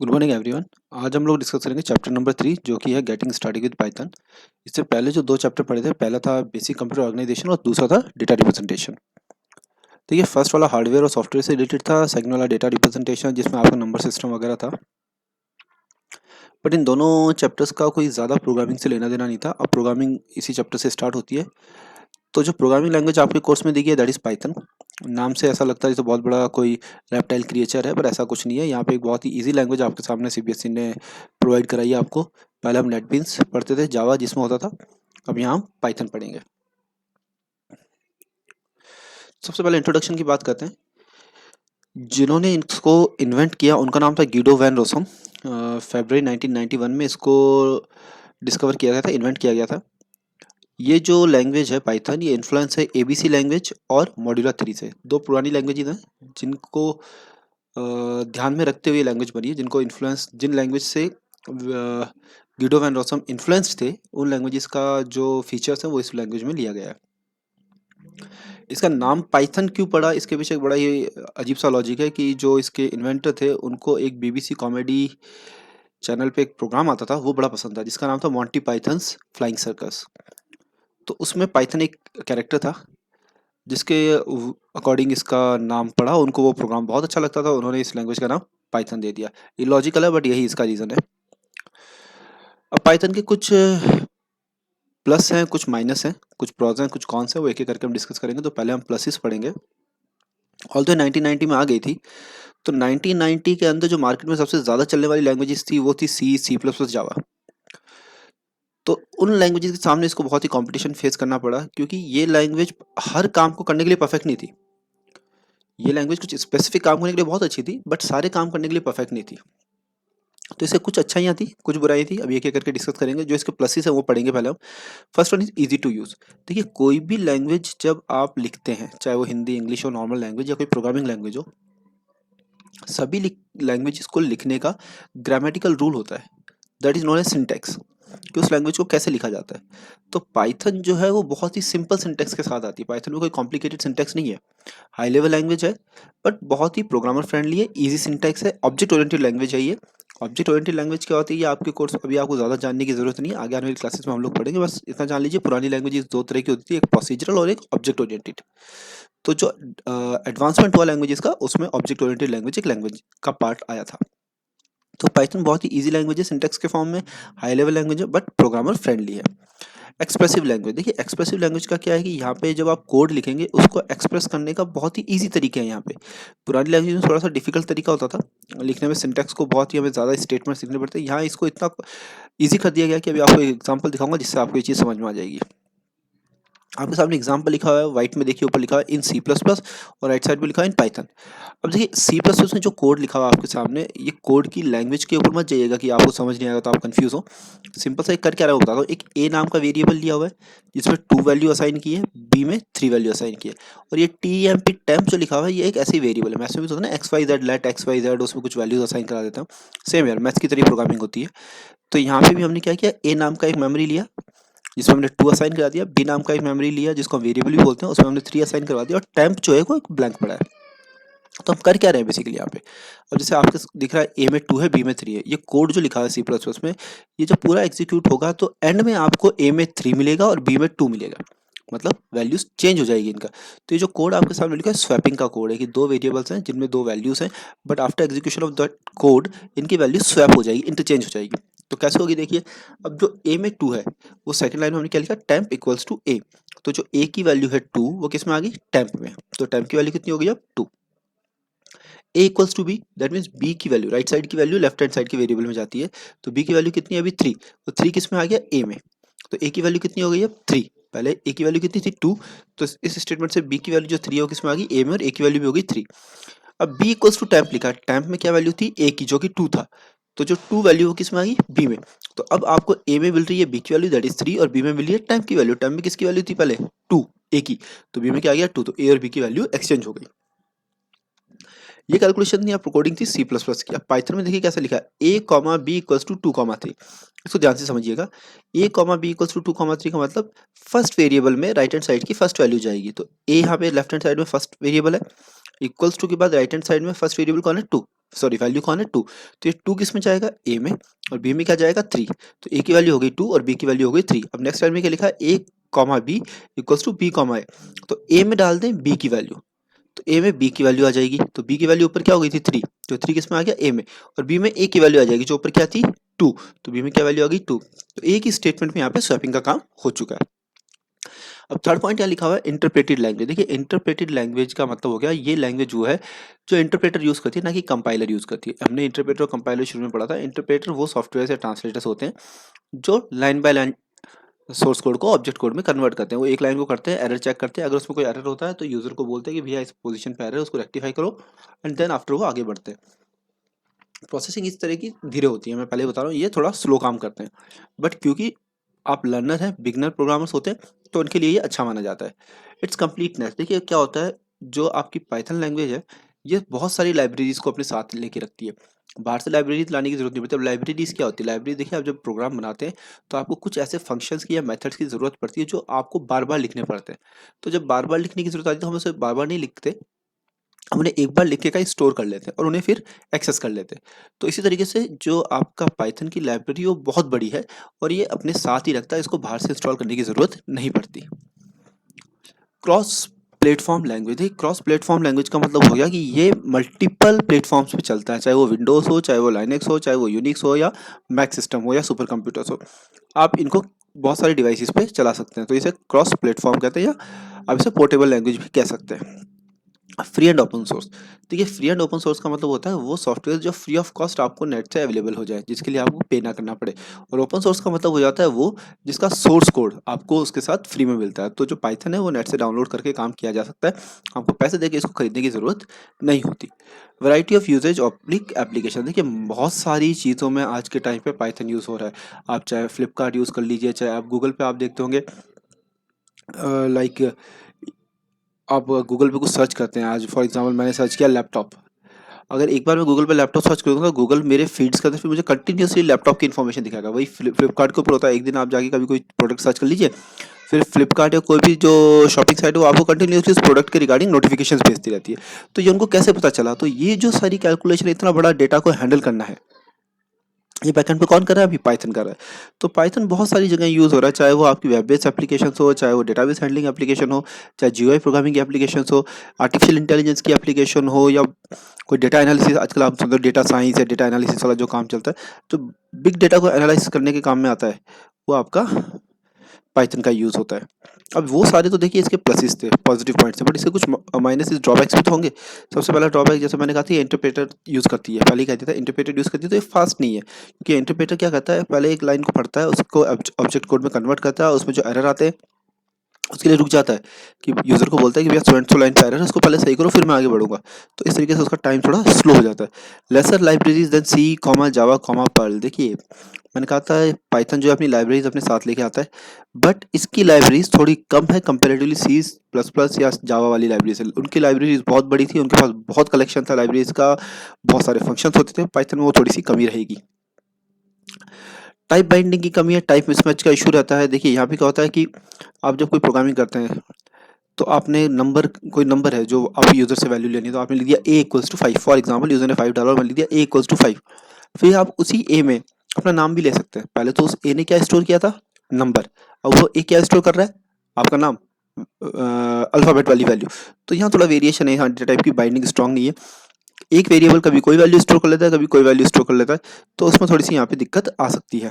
Good morning everyone. आज हम लोग डिस्कस करेंगे चैप्टर नंबर 3 जो कि है गेटिंग स्टार्टेड विद पाइथन। इससे पहले जो दो चैप्टर पढ़े थे, पहला था बेसिक कंप्यूटर ऑर्गेनाइजेशन और दूसरा था डेटा रिप्रेजेंटेशन। देखिए, फर्स्ट वाला हार्डवेयर और सॉफ्टवेयर से रिलेटेड था, सेकंड वाला डेटा रिप्रेजेंटेशन जिसमें आपका नंबर सिस्टम वगैरह था। बट इन दोनों चैप्टर्स का कोई ज़्यादा प्रोग्रामिंग से लेना देना नहीं था। अब प्रोग्रामिंग इसी चैप्टर से स्टार्ट होती है। तो जो प्रोग्रामिंग लैंग्वेज आपके कोर्स में दी गई है दैट इज़ पाइथन। नाम से ऐसा लगता है जैसे बहुत बड़ा कोई रेप्टाइल क्रिएचर है, पर ऐसा कुछ नहीं है। यहाँ पे एक बहुत ही इजी लैंग्वेज आपके सामने सीबीएसई ने प्रोवाइड कराई है आपको। पहले हम नेटबीन्स पढ़ते थे, जावा जिसमें होता था, अब यहाँ हम पाइथन पढ़ेंगे। सबसे पहले इंट्रोडक्शन की बात करते हैं। जिन्होंने इसको इन्वेंट किया उनका नाम था गिडो वैन रोसम। फरवरी 1991 में इसको डिस्कवर किया गया था, इन्वेंट किया गया था। ये जो लैंग्वेज है पाइथन, ये इन्फ्लुएंस है एबीसी लैंग्वेज और मॉड्यूलर 3 से। दो पुरानी लैंग्वेजेज हैं जिनको ध्यान में रखते हुए लैंग्वेज बनी है, जिनको इन्फ्लुएंस, जिन लैंग्वेज से गिडो वैन रोसम इन्फ्लुएंस थे, उन लैंग्वेजेस का जो फीचर्स है वो इस लैंग्वेज में लिया गया है। इसका नाम पाइथन क्यों पड़ा, इसके पीछे एक बड़ा ही अजीब सा लॉजिक है कि जो इसके इन्वेंटर थे उनको एक बीबीसी कॉमेडी चैनल पे एक प्रोग्राम आता था, वो बड़ा पसंद था, जिसका नाम था मॉन्टी पाइथन्स फ्लाइंग सर्कस। तो उसमें पाइथन एक कैरेक्टर था जिसके अकॉर्डिंग इसका नाम पड़ा। उनको वो प्रोग्राम बहुत अच्छा लगता था, उन्होंने इस लैंग्वेज का नाम पाइथन दे दिया। इलॉजिकल है बट यही इसका रीज़न है। अब पाइथन के कुछ प्लस हैं, कुछ माइनस हैं, कुछ प्रॉज हैं, कुछ कॉन्स हैं, वो एक एक करके हम डिस्कस करेंगे। तो पहले हम प्लसेस पढ़ेंगे। ऑल तो 1990 में आ गई थी, तो 1990 के अंदर जो मार्केट में सबसे ज़्यादा चलने वाली लैंग्वेजेस थी वो थी सी प्लस प्लस, जावा। तो उन लैंग्वेजेस के सामने इसको बहुत ही कंपटीशन फेस करना पड़ा, क्योंकि ये लैंग्वेज हर काम को करने के लिए परफेक्ट नहीं थी। ये लैंग्वेज कुछ स्पेसिफिक काम करने के लिए बहुत अच्छी थी, बट सारे काम करने के लिए परफेक्ट नहीं थी। तो इससे कुछ अच्छाइयाँ थी, कुछ बुराई थी। अब एक एक करके डिस्कस करेंगे। जो इसके प्लसेस हैं वो पढ़ेंगे पहले हम। First one is easy to use. देखिए, कोई भी लैंग्वेज जब आप लिखते हैं, चाहे वो हिंदी, इंग्लिश हो, नॉर्मल लैंग्वेज या कोई प्रोग्रामिंग लैंग्वेज हो, सभी लैंग्वेजेस को लिखने का ग्रामेटिकल रूल होता है, that is known as syntax, कि उस लैंग्वेज को कैसे लिखा जाता है। तो पाइथन जो है वो बहुत ही सिंपल सिंटैक्स के साथ आती है। पाइथन में कोई कॉम्प्लिकेटेड सिंटैक्स नहीं है, हाई लेवल लैंग्वेज है, बट बहुत ही प्रोग्रामर फ्रेंडली है, इजी सिंटैक्स है, ऑब्जेक्ट ओरिएंटेड लैंग्वेज है ये। ऑब्जेक्ट ओरिएंटेड लैंग्वेज क्या होती है, ये आपके कोर्स अभी आपको ज़्यादा जानने की जरूरत नहीं है, आगे आने वाली क्लासेस में हम लोग पढ़ेंगे। बस इतना जान लीजिए, पुरानी लैंग्वेज दो तरह की होती थी, एक प्रोसीजरल और एक ऑब्जेक्ट ओरिएंटेड। तो जो एडवांसमेंट हुआ लैंग्वेजेस का, उसमें ऑब्जेक्ट ओरिएंटेड लैंग्वेज एक लैंग्वेज का पार्ट आया था। तो पाइथन बहुत ही इजी लैंग्वेज है, सिंटैक्स के फॉर्म में, हाई लेवल लैंग्वेज है, बट प्रोग्रामर फ्रेंडली है। Expressive language. देखिए, एक्सप्रेसिव लैंग्वेज का क्या है कि यहाँ पे जब आप कोड लिखेंगे उसको एक्सप्रेस करने का बहुत ही इजी तरीका है यहाँ पे। पुरानी लैंग्वेज में थोड़ा सा डिफिकल्ट तरीका होता था लिखने में, सिंटैक्स को बहुत ही हमें ज़्यादा स्टेटमेंट लिखने पड़ते हैं। यहाँ इसको इतना ईजी कर दिया गया कि अभी आपको एक एग्जाम्पल दिखाऊंगा जिससे आपको ये चीज़ समझ में आ जाएगी। आपके सामने एग्जाम्पल लिखा हुआ है, व्हाइट में देखिए, ऊपर लिखा है इन सी प्लस प्लस और राइट साइड पे लिखा है इन पाइथन। अब देखिए, सी प्लस प्लस में जो कोड लिखा हुआ है आपके सामने, ये कोड की लैंग्वेज के ऊपर मत जाइएगा कि आपको समझ नहीं आएगा तो आप कंफ्यूज हो। सिंपल सा एक कर क्या रहा है वो बताता हूँ। एक ए नाम का वेरिएबल लिया हुआ है जिसमें 2 वैल्यू असाइन की है, बी में 3 वैल्यू असाइन की है, और ये टी एम पी टेम्प जो लिखा हुआ है ये एक ऐसी वेरिएबल है। मैथ्स में भी होता है ना, X Y Z, let X Y Z, उसमें कुछ वैल्यूज असाइन करा देता हूँ। सेम यार, मैथ्स की तरह प्रोग्रामिंग होती है। तो यहाँ पे भी हमने क्या किया, ए नाम का एक मेमोरी लिया जिसमें हमने 2 असाइन करा दिया, बी नाम का एक मेमोरी लिया जिसको हम वेरिएबल भी बोलते हैं, उसमें हमने 3 असाइन करवा दिया, और टेम्प जो है वो एक ब्लैंक पड़ा है। तो हम कर क्या रहे हैं बेसिकली यहाँ पे। अब जैसे आपके दिख रहा है ए में 2 है, बी में 3 है, ये कोड जो लिखा है सी प्लस प्लस में, ये जब पूरा एग्जीक्यूट होगा तो एंड में आपको ए में 3 मिलेगा और बी में 2 मिलेगा, मतलब वैल्यूज चेंज हो जाएगी इनका। तो ये जो कोड आपके सामने लिखा है स्वैपिंग का कोड है, कि दो वेरिएबल्स हैं जिनमें दो वैल्यूज हैं, but after execution of that code इनकी वैल्यू स्वैप हो जाएगी, इंटरचेंज हो जाएगी। तो कैसे होगी देखिए, अब जो ए में 2 है वो सेकंड लाइन में हमने क्या लिखा, टेम्प इक्वल्स टू ए। तो जो ए की वैल्यू है 2 वो किस में आ गई, टेम्प में। तो टेम्प की वैल्यू कितनी हो गई अब 2। A equals to B, that means B की वैल्यू, राइट साइड की वैल्यू लेफ्ट हैंड साइड के वेरिएबल में जाती है। तो बी की वैल्यू कितनी है अभी 3, तो 3 किस में आ गया, ए में। तो ए की वैल्यू कितनी हो गई अब 3, पहले ए की वैल्यू कितनी थी 2, तो इस स्टेटमेंट से बी की वैल्यू जो 3 है वो किस में आ गई, ए में, और ए की वैल्यू भी हो गई 3। अब बी इक्वल्स टू टैम्प लिखा है, टैम्प में क्या वैल्यू थी, ए की, जो कि 2 था, तो जो 2 वैल्यू वो किस में आ गई, बी में। तो अब आपको ए में मिल रही है बी की वैल्यू दैट इज 3, और बी में मिली है टैम्प की वैल्यू। टैम्प में किसकी वैल्यू थी पहले, 2, ए की, तो बी में क्या आ गया 2, तो ए और बी की वैल्यू एक्सचेंज हो गई। ये कैलकुलेशन थी आप कोडिंग थी सी प्लस प्लस की। अब पाइथन में देखिए कैसे लिखा है, A comma B equals to 2,3। इसको ध्यान से समझिएगा, ए कॉमा बी इक्वल्स टू 2,3 का मतलब फर्स्ट वेरिएबल में राइट हैंड साइड की फर्स्ट वैल्यू जाएगी। तो ए यहाँ पे लेफ्ट हैंड साइड में फर्स्ट वेरिएबल है, इक्वल्स टू के बाद राइट हैंड साइड में फर्स्ट वेरिएबल कौन है, 2, सॉरी वैल्यू कौन है 2, तो ये 2 किस में जाएगा ए में, और बी में क्या जाएगा 3, तो ए की वैल्यू हो गई 2 और बी की वैल्यू हो गई 3। अब नेक्स्ट लाइन में क्या लिखा है A comma B equals to B comma A, तो ए में डाल दें बी की वैल्यू, तो ए में बी की वैल्यू आ जाएगी, तो बी की वैल्यू ऊपर क्या हो गई थी 3, तो 3 किस में आ गया ए में, और बी में ए की वैल्यू आ जाएगी जो ऊपर क्या थी 2, तो बी में क्या वैल्यू आ गई 2, तो ए की स्टेटमेंट में यहाँ पे स्वैपिंग का काम हो चुका है। अब थर्ड पॉइंट यहाँ लिखा हुआ है इंटरप्रेटेड लैंग्वेज। देखिए इंटरप्रेटेड लैंग्वेज का मतलब हो गया ये लैंग्वेज वो है जो इंटरप्रेटर यूज करती है, ना कि कंपाइलर यूज करती है। हमने इंटरप्रेटर और कंपाइलर शुरू में पढ़ा था। इंटरप्रेटर वो सॉफ्टवेयर या ट्रांसलेटर्स होते हैं जो line by line source code को ऑब्जेक्ट कोड में कन्वर्ट करते हैं। वो एक लाइन को करते हैं, एरर चेक करते हैं, अगर उसमें कोई एरर होता है तो यूजर को बोलते हैं कि भैया इस पोजीशन पे एरर है, उसको रेक्टिफाई करो, एंड देन आफ्टर वो आगे बढ़ते हैं। प्रोसेसिंग इस तरह की धीरे होती है, मैं पहले बता रहा हूँ, ये थोड़ा स्लो काम करते हैं, बट क्योंकि आप लर्नर हैं, बिगनर प्रोग्रामर्स होते हैं, तो उनके लिए ये अच्छा माना जाता है। It's completeness. देखिए क्या होता है, जो आपकी पाइथन लैंग्वेज है ये बहुत सारी लाइब्रेरीज को अपने साथ लेके रखती है। बाहर से लाइब्रेरीज लाने की जरूरत नहीं पड़ती। अब लाइब्रेरीज क्या होती है, लाइब्रेरी देखिए आप जब प्रोग्राम बनाते हैं तो आपको कुछ ऐसे फंक्शंस की या मेथड्स की जरूरत पड़ती है जो आपको बार बार लिखने पड़ते हैं। तो जब बार बार लिखने की जरूरत आती है तो हम उसे बार बार नहीं लिखते, हम उन्हें एक बार लिख के कहीं स्टोर कर लेते हैं और उन्हें फिर एक्सेस कर लेते हैं। तो इसी तरीके से जो आपका पाइथन की लाइब्रेरी वो बहुत बड़ी है और ये अपने साथ ही रखता है, इसको बाहर से इंस्टॉल करने की ज़रूरत नहीं पड़ती। क्रॉस प्लेटफॉर्म लैंग्वेज है। क्रॉस प्लेटफॉर्म लैंग्वेज का मतलब हो गया कि ये मल्टीपल प्लेटफॉर्म्स पे चलता है, चाहे वो विंडोज़ हो, चाहे वो लाइनक्स हो, चाहे वो यूनिक्स हो, या मैक सिस्टम हो, या सुपर कंप्यूटर्स हो। आप इनको बहुत सारे डिवाइसेस पे चला सकते हैं, तो इसे क्रॉस प्लेटफॉर्म कहते हैं, या आप इसे पोर्टेबल लैंग्वेज भी कह सकते हैं। Free and open source. देखिए फ्री एंड ओपन सोर्स का मतलब होता है वो सॉफ्टवेयर जो फ्री ऑफ कॉस्ट आपको नेट से अवेलेबल हो जाए, जिसके लिए आपको पे ना करना पड़े। और ओपन सोर्स का मतलब हो जाता है वो जिसका सोर्स कोड आपको उसके साथ फ्री में मिलता है। तो जो पाइथन है वो नेट से डाउनलोड करके काम किया जा सकता है, आपको पैसे देके इसको खरीदने की ज़रूरत नहीं होती। Variety of usages oblique application. देखिए बहुत सारी चीज़ों में आज के टाइम पे पाइथन यूज़ हो रहा है। आप चाहे फ्लिपकार्ट यूज़ कर लीजिए, चाहे आप गूगल पे आप देखते होंगे, लाइक आप गूगल पे कुछ सर्च करते हैं। आज फॉर एग्जांपल मैंने सर्च किया लैपटॉप, अगर एक बार मैं गूगल पे लैपटॉप सर्च करूँगा तो गूगल मेरे फीड्स के अंदर फिर मुझे कंटिन्यूअसली लैपटॉप की इन्फॉर्मेशन दिखाएगा। वही फ्लिपकार्ट के ऊपर होता है, एक दिन आप जाके कभी कोई प्रोडक्ट सर्च कर लीजिए, फिर फ्लिपकार्ट या कोई भी जो शॉपिंग साइट है वो आपको कंटिन्यूअसली उस प्रोडक्ट के रिगार्डिंग नोटिफिकेशन भेजती रहती है। तो ये उनको कैसे पता चला, तो ये जो सारी कैलकुलेशन, इतना बड़ा डेटा को हैंडल करना है, ये बैकएंड पे कौन कर रहा है, अभी पाइथन कर रहा है। तो पाइथन बहुत सारी जगह यूज़ हो रहा है, चाहे वो आपकी वेब बेस्ड एप्लीकेशन हो, चाहे वो डेटाबेस हैंडलिंग एप्लीकेशन हो, चाहे जीयूआई प्रोग्रामिंग की एप्लीकेशन हो, आर्टिफिशियल इंटेलिजेंस की एप्लीकेशन हो, या कोई डेटा एनालिसिस, आजकल आप समझो डेटा साइंस या डेटा एनालिसिस वाला जो काम चलता है, तो बिग डेटा को एनालाइज करने के काम में आता है, वो आपका पाइथन का यूज़ होता है। अब वो सारे तो देखिए इसके प्लसेस थे, पॉजिटिव पॉइंट्स थे, बट इसके कुछ माइनस ड्रॉबैक्स भी तो होंगे। सबसे पहला ड्रॉबैक जैसे मैंने कहा था, इंटरप्रेटर यूज़ करती है, पहले ही कहती था इंटरप्रेटर यूज़ करती है, तो ये फास्ट नहीं है, क्योंकि इंटरप्रेटर क्या करता है, पहले एक लाइन को पढ़ता है, उसको ऑब्जेक्ट कोड में कन्वर्ट करता है, उसमें जो एरर आते हैं उसके लिए रुक जाता है, कि यूज़र को बोलता है कि भैया सो लाइन का एरर है, उसको पहले सही करो फिर मैं आगे बढ़ूंगा। तो इस तरीके से उसका टाइम थोड़ा स्लो हो जाता है। Laser libraries then C comma जावा कॉमा पर्ल। देखिए मैंने कहा था पाइथन जो है अपनी लाइब्रेरीज अपने साथ लेके आता है, बट इसकी लाइब्रेरीज थोड़ी कम है कंपेरेटिवली सी प्लस प्लस या जावा वाली लाइब्रेरी से। उनकी लाइब्रेरीज बहुत बड़ी थी, उनके पास बहुत कलेक्शन था लाइब्रेरीज का, बहुत सारे फंक्शंस होते थे। पाइथन में वो थोड़ी सी कमी रहेगी। टाइप बाइंडिंग की कमी है, टाइप मिसमैच का इशू रहता है। देखिए यहाँ पे क्या होता है कि आप जब कोई प्रोग्रामिंग करते हैं तो आपने कोई नंबर है जो आप यूज़र से वैल्यू लेनी है, तो आपने लिख दिया a equals to 5, for example user ने 5 डाला और मैंने लिख दिया a इक्वल्स टू 5। फिर आप उसी a में अपना नाम भी ले सकते हैं। पहले तो उस a ने क्या स्टोर किया था, नंबर, अब वो a क्या स्टोर कर रहा है, आपका नाम, अल्फ़ाबेट वाली वैल्यू। तो यहाँ थोड़ा वेरिएशन है, यहाँ टाइप की बाइंडिंग स्ट्रॉन्ग नहीं है। एक वेरिएबल कभी कोई वैल्यू स्टोर कर लेता है, कभी कोई वैल्यू स्टोर कर लेता है, तो उसमें थोड़ी सी यहाँ पे दिक्कत आ सकती है।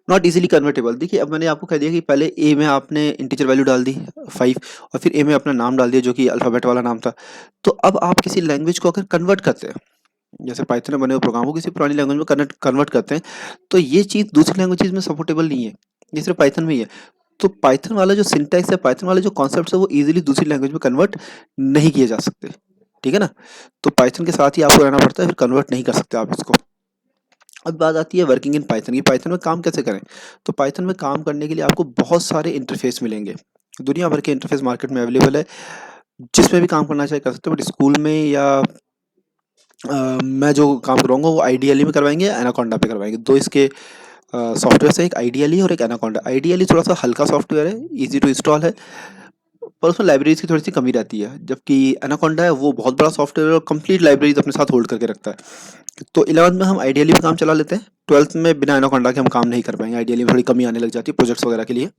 Not easily convertible. देखिए अब मैंने आपको कह दिया कि पहले ए में आपने इंटीजर वैल्यू डाल दी 5, और फिर ए में अपना नाम डाल दिया जो कि अल्फ़ाबेट वाला नाम था। तो अब आप किसी लैंग्वेज को अगर कन्वर्ट करते हैं, जैसे पाइथन में बने हुए प्रोग्राम को किसी पुरानी लैंग्वेज में कन्वर्ट करते हैं, तो ये चीज़ दूसरी लैंग्वेजेस में सपोर्टेबल नहीं है, ये सिर्फ पाइथन में ही है। तो पाइथन वाला जो सिंटैक्स है, पाइथन वाले जो कॉन्सेप्ट है, वो ईजिली दूसरी लैंग्वेज में कन्वर्ट नहीं किए जा सकते, ठीक है ना। तो पाइथन के साथ ही आपको रहना पड़ता है, फिर कन्वर्ट नहीं कर सकते आप इसको। अब बात आती है वर्किंग इन पाइथन की, पाइथन में काम कैसे करें। तो पाइथन में काम करने के लिए आपको बहुत सारे इंटरफेस मिलेंगे, दुनिया भर के इंटरफेस मार्केट में अवेलेबल है, जिसमें भी काम करना चाहे कर सकते हो। बट स्कूल में या मैं जो काम करवाऊंगा वो आईडियली में करवाएंगे, एनाकोंडा पे करवाएंगे। दो इसके सॉफ्टवेयर है, एक आईडियली और एक एनाकोंडा। आईडियली थोड़ा सा हल्का सॉफ्टवेयर है, ईजी टू इंस्टॉल है, पर उसमें लाइब्रेरीज़ की थोड़ी-सी कमी रहती है, जबकि एनाकोंडा है वो बहुत बड़ा सॉफ्टवेयर है और कंप्लीट लाइब्रेरीज़ अपने साथ होल्ड करके रखता है। तो 11th में हम आइडियली पे काम चला लेते हैं, 12th में बिना एनाकोंडा के हम काम नहीं कर पाएँगे, आइडियली में थोड़ी कमी आने लग जाती है प्रोजेक्ट्स वगैरह के लिए।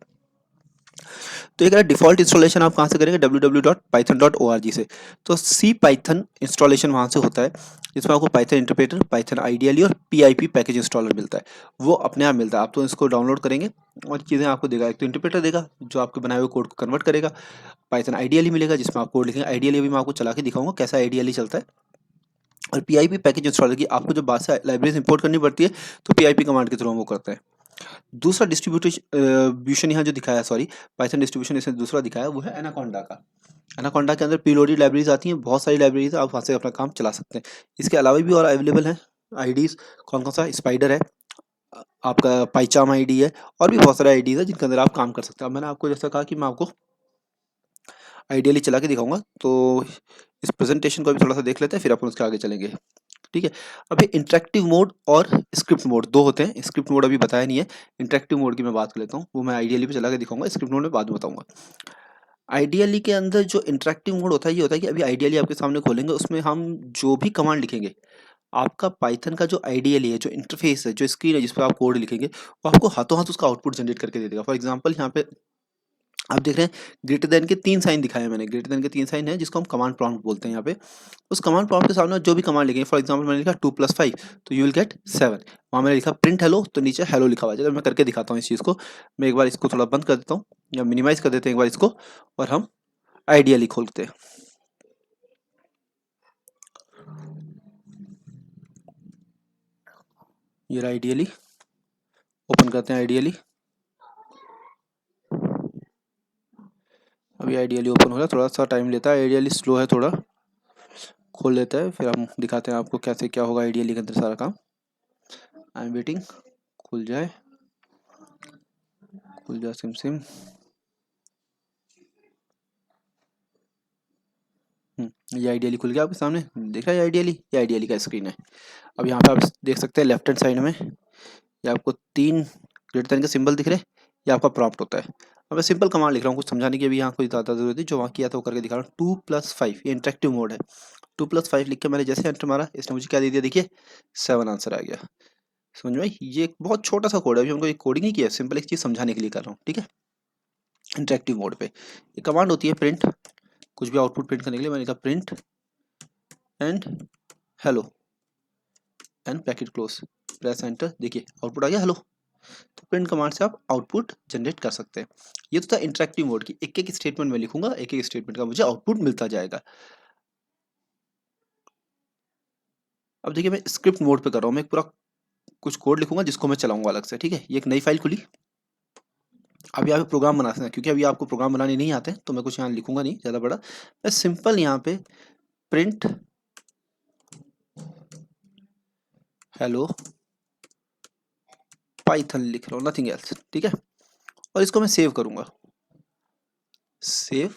तो ये कह रहा है डिफ़ॉल्ट इंस्टॉलेशन आप कहाँ से करेंगे, www.python.org से। तो सी पाइथन इंस्टॉलेशन वहाँ से होता है, जिसमें आपको पाइथन इंटरप्रेटर, पाइथन आइडियली और पीआईपी पैकेज इंस्टॉलर मिलता है। वो अपने आप मिलता है, आप तो इसको डाउनलोड करेंगे और चीज़ें आपको देगा। एक तो इंटरप्रेटर देगा जो आपके बनाए हुए कोड को कन्वर्ट करेगा, पाइथन आइडियली मिलेगा जिसमें आप कोड लिखेंगे। आइडियली अभी मैं आपको चला के दिखाऊंगा कैसा आइडियली चलता है। और पीआईपी पैकेज इंस्टॉलर की आपको जब बाहर से लाइब्रेरीज इंपोर्ट करनी पड़ती है तो पीआईपी कमांड के थ्रू हम वो करते हैं। दूसरा डिस्ट्रीब्यूशन यहाँ जो दिखाया है, सॉरी, पाइथन डिस्ट्रीब्यूशन इसमें दूसरा दिखाया वो है एनाकोंडा का। एनाकोंडा के अंदर प्रीलोडेड लाइब्रेरीज आती हैं, बहुत सारी लाइब्रेरीज आप वहाँ से अपना काम चला सकते हैं। इसके अलावा भी और अवेलेबल हैं आईडीज़, कौन सा स्पाइडर है, आपका पाइचाम आईडी है, और भी बहुत सारे आईडीज़ है जिनके अंदर आप काम कर सकते हैं। अब मैंने आपको जैसा कहा कि मैं आपको आइडियली चला के दिखाऊंगा, तो इस प्रेजेंटेशन को भी थोड़ा सा देख लेते हैं, फिर अपन उसके आगे चलेंगे। ठीक है, अभी इंटरेक्टिव मोड और स्क्रिप्ट मोड दो होते हैं। स्क्रिप्ट मोड अभी बताया नहीं है, इंटरेक्टिव मोड की मैं बात कर लेता हूँ, वो मैं आइडियली पे चला के दिखाऊंगा, स्क्रिप्ट मोड में बाद में बताऊंगा। आइडियली के अंदर जो इंटरेक्टिव मोड होता है ये होता है कि अभी आइडियली आपके सामने खोलेंगे, उसमें हम जो भी कमांड लिखेंगे, आपका पाइथन का जो आइडियली है, जो इंटरफेस है, जो स्क्रीन है जिस पर आप कोड लिखेंगे, वो आपको हाथों हाथ उसका आउटपुट जनरेट करके दे देगा। फॉर एग्जाम्पल यहाँ पे आप देख रहे हैं ग्रेटर देन के 3 साइन दिखाए हैं मैंने, ग्रेटर देन के 3 साइन है जिसको हम कमांड प्रॉम्प्ट बोलते हैं। यहाँ पे उस कमांड प्रॉम्प्ट के सामने जो भी कमांड लिखेंगे, फॉर एग्जांपल मैंने लिखा 2 + 5 तो यू विल गेट 7। वहाँ मैंने लिखा प्रिंट हेलो तो नीचे हेलो लिखा हुआ है। चलो मैं करके दिखाता हूँ इस चीज़ को। मैं एक बार इसको थोड़ा बंद कर देता हूँ या मिनिमाइज कर देते हैं एक बार इसको, और हम आइडियली खोलते हैं। ये आइडियली ओपन करते हैं आइडियली। अभी आइडियली ओपन हो रहा है, थोड़ा सा टाइम लेता है, आइडियली स्लो है थोड़ा, खोल लेता है, फिर हम दिखाते हैं आपको कैसे क्या होगा आइडियली के अंदर सारा काम। आई एम वेटिंग, खुल जाए, खुल जाए सिम सिम। ये आइडियली खुल गया आपके सामने, देख रहा है आइडियली, ये आइडियली का स्क्रीन है। अब यहाँ पे आप देख सकते हैं लेफ्ट हैंड साइड में ये आपको 3 ग्रेटर देन के सिंबल दिख रहे हैं, ये आपका प्रॉम्प्ट होता है। अब मैं सिंपल कमांड लिख रहा हूँ, कुछ समझाने की अभी यहाँ कोई ज़्यादा जरूरत नहीं, जो वहाँ किया था वो करके दिखा रहा हूँ। 2 + 5 ये इंटरेक्टिव मोड है। 2 + 5 लिख के मैंने जैसे एंटर मारा, इसने मुझे क्या दे दिया, देखिए 7 आंसर आ गया। समझ में आई? ये एक बहुत छोटा सा कोड है, अभी हमको एक कोडिंग नहीं किया, सिंपल एक चीज़ समझाने के लिए कर रहा हूँ। ठीक है, इंटरेक्टिव मोड पे ये कमांड होती है प्रिंट, कुछ भी आउटपुट प्रिंट करने के लिए मैंने लिखा print and hello and bracket close, press enter, देखिए आउटपुट आ गया हेलो। तो प्रिंट कमांड से आप आउटपुट जनरेट कर सकते हैं। ये तो था इंटरेक्टिव मोड की, एक एक स्टेटमेंट में लिखूंगा, एक एक स्टेटमेंट का मुझे आउटपुट मिलता जाएगा। अब देखिए मैं स्क्रिप्ट मोड पे कर रहा हूँ, मैं एक पूरा कुछ कोड लिखूंगा जिसको मैं चलाऊंगा अलग से। ठीक है, ये एक नई फाइल खुली, अब यहाँ पे प्रोग्राम बना सकते हैं, क्योंकि अभी आपको प्रोग्राम बनाने नहीं आते तो मैं कुछ यहाँ लिखूंगा नहीं ज़्यादा बड़ा, मैं सिंपल यहाँ पे प्रिंट हेलो पाइथन लिख रहा हूँ, नथिंग एल्स। ठीक है, और इसको मैं सेव करूंगा, सेव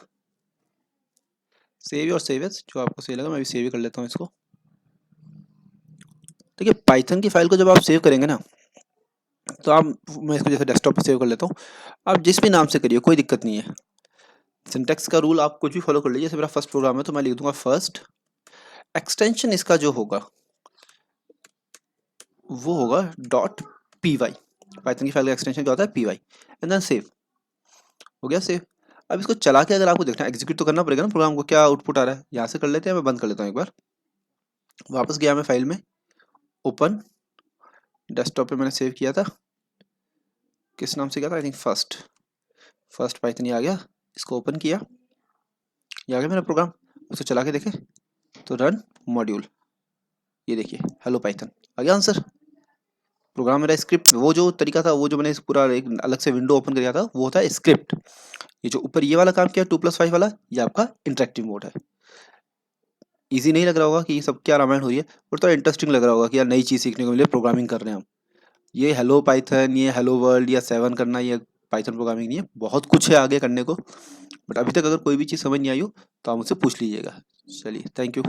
सेव और सेव एज, जो आपको सही लगा मैं भी सेव ही कर लेता हूँ इसको। ठीक है, पाइथन की फाइल को जब आप सेव करेंगे ना, तो आप, मैं इसको जैसे डेस्कटॉप पे सेव कर लेता हूँ, आप जिस भी नाम से करिए कोई दिक्कत नहीं है। सिंटैक्स का रूल आप कुछ भी फॉलो कर लीजिए, जैसे मेरा फर्स्ट प्रोग्राम है तो मैं लिख दूंगा फर्स्ट, एक्सटेंशन इसका जो होगा वो होगा .py। पाइथन की फाइल का एक्सटेंशन क्या होता है, py, एंड देन सेव। हो गया सेव। अब इसको चला के अगर आपको देखना है, एग्जीक्यूट तो करना पड़ेगा ना प्रोग्राम को, क्या आउटपुट आ रहा है, यहाँ से कर लेते हैं, मैं बंद कर लेता हूँ एक बार। वापस गया मैं फाइल में, ओपन, डेस्कटॉप पे मैंने सेव किया था, किस नाम से किया था, आई थिंक फर्स्ट पाइथन, ये आ गया, इसको ओपन किया, ये आ गया मेरा प्रोग्राम। उसको चला के देखें तो रन मॉड्यूल, ये देखिए हेलो पाइथन आ गया आंसर। प्रोग्राम मेरा स्क्रिप्ट, वो जो तरीका था, वो जो मैंने पूरा एक अलग से विंडो ओपन किया था वो था स्क्रिप्ट। ये जो ऊपर ये वाला काम किया 2 + 5 वाला, ये आपका इंटरेक्टिव मोड है। इजी नहीं लग रहा होगा कि ये सब क्या रामायण हो रही है, और थोड़ा इंटरेस्टिंग लग रहा होगा कि यार नई चीज़ सीखने को मिले, प्रोग्रामिंग कर रहे हैं हम। ये हेलो पाइथन, ये हेलो वर्ल्ड या 7 करना, ये पाइथन प्रोग्रामिंग नहीं है, बहुत कुछ है आगे करने को। बट अभी तक अगर कोई भी चीज़ समझ नहीं आई हो तो आप मुझसे पूछ लीजिएगा। चलिए, थैंक यू।